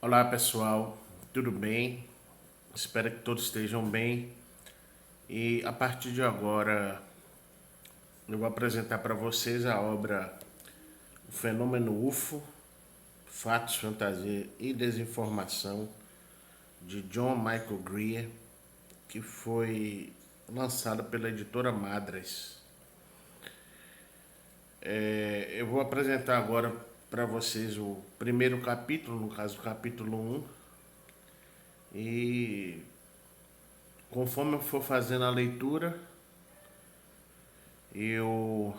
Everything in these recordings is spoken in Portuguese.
Olá pessoal, tudo bem? Espero que todos estejam bem. E a partir de agora eu vou apresentar para vocês a obra O Fenômeno UFO, Fatos, Fantasia e Desinformação, de John Michael Greer, que foi lançada pela editora Madras. Eu vou apresentar agora para vocês o primeiro capítulo, no caso o capítulo 1, e conforme eu for fazendo a leitura, eu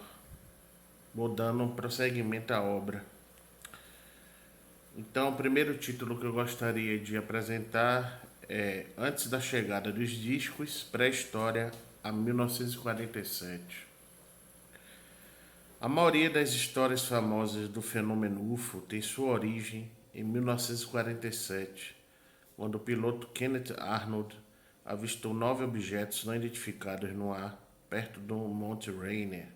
vou dando um prosseguimento à obra. Então, o primeiro título que eu gostaria de apresentar é Antes da Chegada dos Discos, Pré-História a 1947. A maioria das histórias famosas do fenômeno UFO tem sua origem em 1947, quando o piloto Kenneth Arnold avistou 9 objetos não identificados no ar perto do Monte Rainier.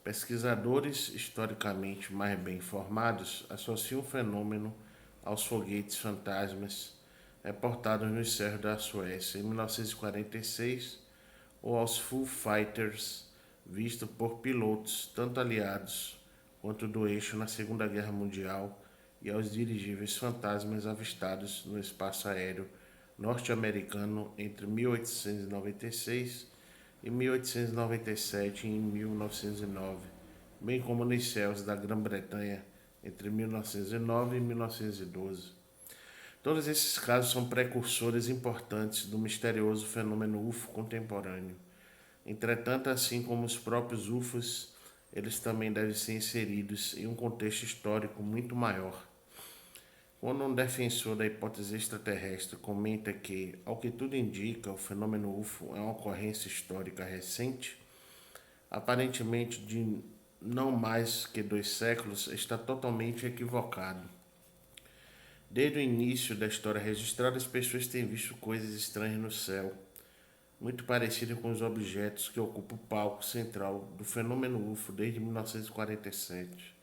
Pesquisadores historicamente mais bem informados associam o fenômeno aos foguetes fantasmas reportados nos céus da Suécia em 1946 ou aos Foo Fighters vistos por pilotos tanto aliados quanto do eixo na Segunda Guerra Mundial e aos dirigíveis fantasmas avistados no espaço aéreo norte-americano entre 1896 em 1897 e em 1909, bem como nos céus da Grã-Bretanha entre 1909 e 1912. Todos esses casos são precursores importantes do misterioso fenômeno UFO contemporâneo. Entretanto, assim como os próprios UFOs, eles também devem ser inseridos em um contexto histórico muito maior. Quando um defensor da hipótese extraterrestre comenta que, ao que tudo indica, o fenômeno UFO é uma ocorrência histórica recente, aparentemente de não mais que 2 séculos, está totalmente equivocado. Desde o início da história registrada, as pessoas têm visto coisas estranhas no céu, muito parecidas com os objetos que ocupam o palco central do fenômeno UFO desde 1947.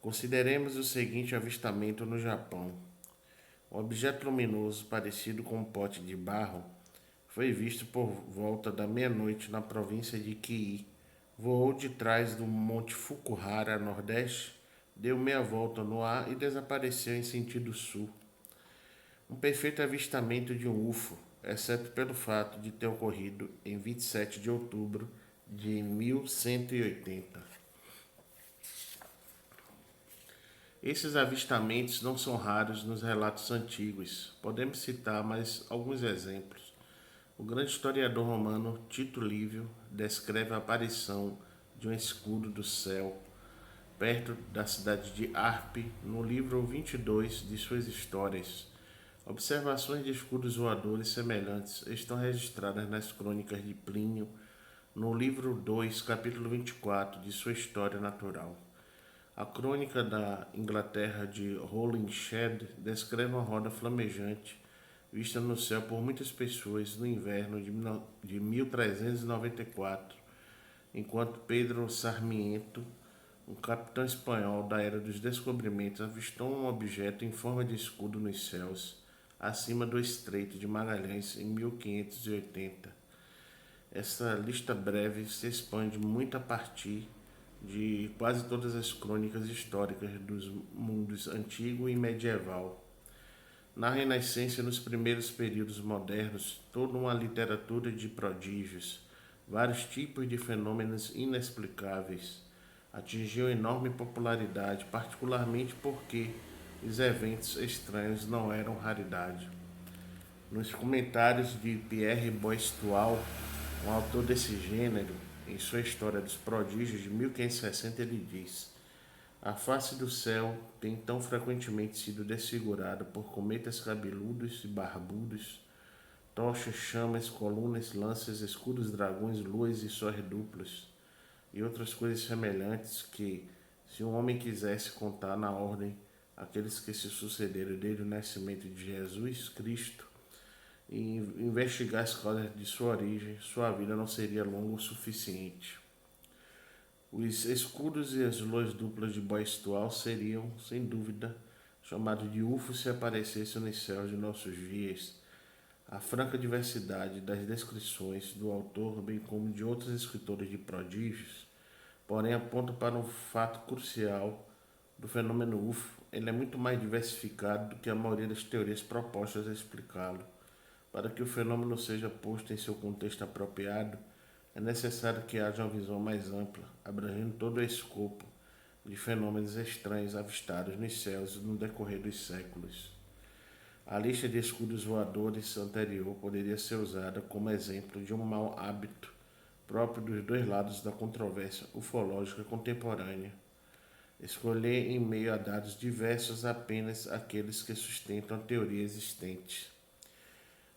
Consideremos o seguinte avistamento no Japão. Um objeto luminoso parecido com um pote de barro foi visto por volta da meia-noite na província de Kii. Voou de trás do Monte Fukuhara, a nordeste, deu meia volta no ar e desapareceu em sentido sul. Um perfeito avistamento de um UFO, exceto pelo fato de ter ocorrido em 27 de outubro de 1180. Esses avistamentos não são raros nos relatos antigos. Podemos citar mais alguns exemplos. O grande historiador romano Tito Livio descreve a aparição de um escudo do céu perto da cidade de Arpe no livro 22 de suas histórias. Observações de escudos voadores semelhantes estão registradas nas crônicas de Plínio no livro 2, capítulo 24 de sua História Natural. A crônica da Inglaterra de Holinshed descreve uma roda flamejante vista no céu por muitas pessoas no inverno de 1394, enquanto Pedro Sarmiento, um capitão espanhol da Era dos Descobrimentos, avistou um objeto em forma de escudo nos céus, acima do Estreito de Magalhães em 1580. Essa lista breve se expande muito a partir de quase todas as crônicas históricas dos mundos antigo e medieval. Na Renascença e nos primeiros períodos modernos, toda uma literatura de prodígios, vários tipos de fenômenos inexplicáveis, atingiu enorme popularidade, particularmente porque os eventos estranhos não eram raridade. Nos comentários de Pierre Boistuau, um autor desse gênero, em sua História dos Prodígios de 1560, ele diz: a face do céu tem tão frequentemente sido desfigurada por cometas cabeludos e barbudos, tochas, chamas, colunas, lanças, escudos, dragões, luas e sóis duplos, e outras coisas semelhantes que, se um homem quisesse contar na ordem aqueles que se sucederam desde o nascimento de Jesus Cristo e investigar as causas de sua origem, sua vida não seria longa o suficiente. Os escudos e as luas duplas de Boistual seriam, sem dúvida, chamado de UFO, se aparecesse nos céus de nossos dias. A franca diversidade das descrições do autor, bem como de outros escritores de prodígios, porém aponta para um fato crucial do fenômeno UFO. Ele é muito mais diversificado do que a maioria das teorias propostas a explicá-lo. Para que o fenômeno seja posto em seu contexto apropriado, é necessário que haja uma visão mais ampla, abrangendo todo o escopo de fenômenos estranhos avistados nos céus no decorrer dos séculos. A lista de escudos voadores anterior poderia ser usada como exemplo de um mau hábito próprio dos dois lados da controvérsia ufológica contemporânea. Escolher em meio a dados diversos apenas aqueles que sustentam a teoria existente.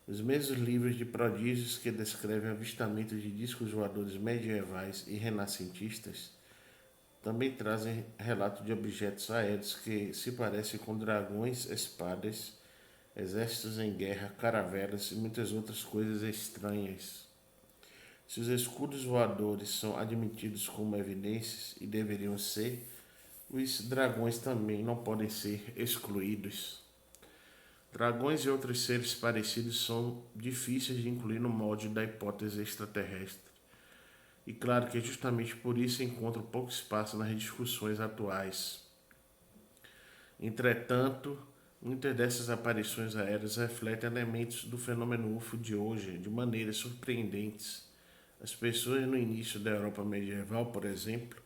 Os mesmos livros de prodígios que descrevem avistamentos de discos voadores medievais e renascentistas também trazem relato de objetos aéreos que se parecem com dragões, espadas, exércitos em guerra, caravelas e muitas outras coisas estranhas. Se os escudos voadores são admitidos como evidências, e deveriam ser, os dragões também não podem ser excluídos. Dragões e outros seres parecidos são difíceis de incluir no molde da hipótese extraterrestre. E claro que justamente por isso encontram pouco espaço nas discussões atuais. Entretanto, muitas dessas aparições aéreas refletem elementos do fenômeno UFO de hoje de maneiras surpreendentes. As pessoas no início da Europa medieval, por exemplo,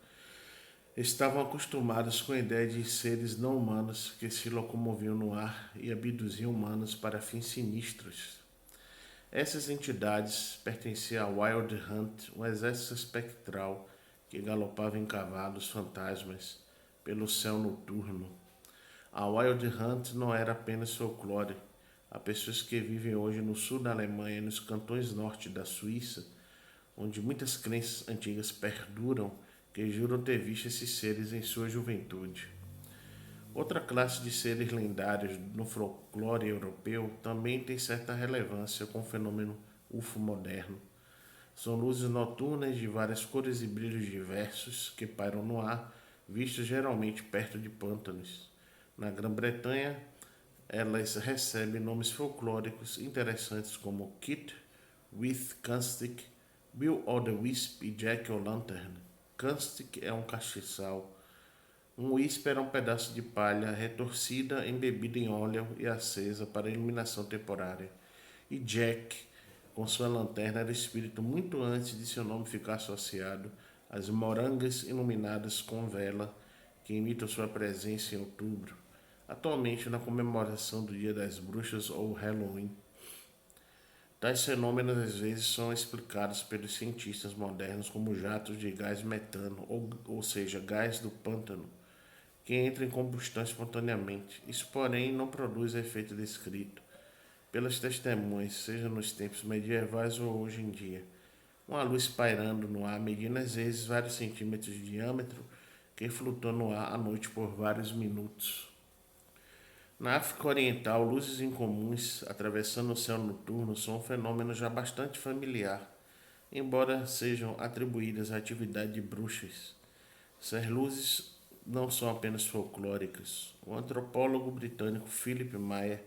estavam acostumadas com a ideia de seres não humanos que se locomoviam no ar e abduziam humanos para fins sinistros. Essas entidades pertenciam ao Wild Hunt, um exército espectral que galopava em cavalos fantasmas pelo céu noturno. A Wild Hunt não era apenas folclore. Há pessoas que vivem hoje no sul da Alemanha e nos cantões norte da Suíça, onde muitas crenças antigas perduram, que juram ter visto esses seres em sua juventude. Outra classe de seres lendários no folclore europeu também tem certa relevância com o fenômeno UFO moderno. São luzes noturnas de várias cores e brilhos diversos que pairam no ar, vistos geralmente perto de pântanos. Na Grã-Bretanha, elas recebem nomes folclóricos interessantes como Kit with Canstic, Bill o' the Wisp e Jack o' Lantern. Canstic é um castiçal. Um wisp era um pedaço de palha retorcida, embebida em óleo e acesa para iluminação temporária. E Jack, com sua lanterna, era espírito muito antes de seu nome ficar associado às morangas iluminadas com vela que imitam sua presença em outubro, atualmente na comemoração do Dia das Bruxas ou Halloween. Tais fenômenos às vezes são explicados pelos cientistas modernos como jatos de gás metano, ou seja, gás do pântano, que entra em combustão espontaneamente. Isso, porém, não produz o efeito descrito pelas testemunhas, seja nos tempos medievais ou hoje em dia. Uma luz pairando no ar, medindo às vezes vários centímetros de diâmetro, que flutua no ar à noite por vários minutos. Na África Oriental, luzes incomuns atravessando o céu noturno são um fenômeno já bastante familiar, embora sejam atribuídas à atividade de bruxas. Essas luzes não são apenas folclóricas. O antropólogo britânico Philip Meyer,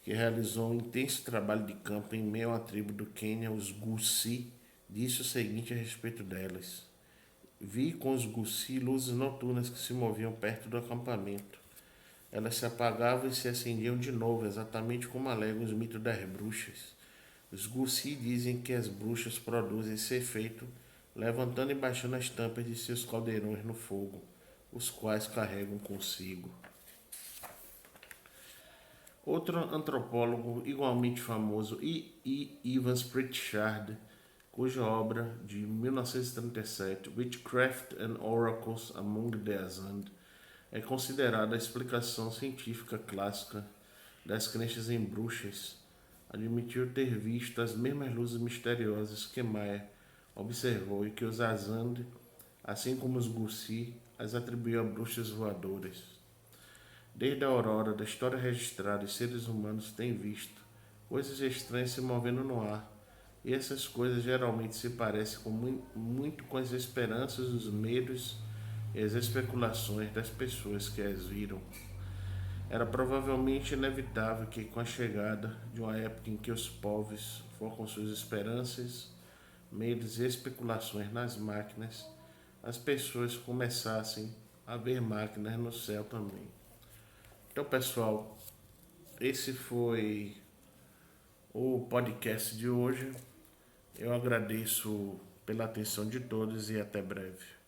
que realizou um intenso trabalho de campo em meio à tribo do Quênia, os Gusii, disse o seguinte a respeito delas: Vi com os Gusii luzes noturnas que se moviam perto do acampamento. Elas se apagavam e se acendiam de novo, exatamente como alegam os mitos das bruxas. Os Gusii dizem que as bruxas produzem esse efeito levantando e baixando as tampas de seus caldeirões no fogo, os quais carregam consigo. Outro antropólogo igualmente famoso, E. Evans Pritchard, cuja obra de 1937, Witchcraft and Oracles Among the Azand, é considerada a explicação científica clássica das crenças em bruxas, admitiu ter visto as mesmas luzes misteriosas que Maia observou e que os Azand, assim como os Gusii, as atribuiu a bruxas voadoras. Desde a aurora da história registrada, os seres humanos têm visto coisas estranhas se movendo no ar, e essas coisas geralmente se parecem muito com as esperanças, os medos e as especulações das pessoas que as viram. Era provavelmente inevitável que, com a chegada de uma época em que os povos focam suas esperanças, medos e especulações nas máquinas, as pessoas começassem a ver máquinas no céu também. Então, pessoal, esse foi o podcast de hoje. Eu agradeço pela atenção de todos e até breve.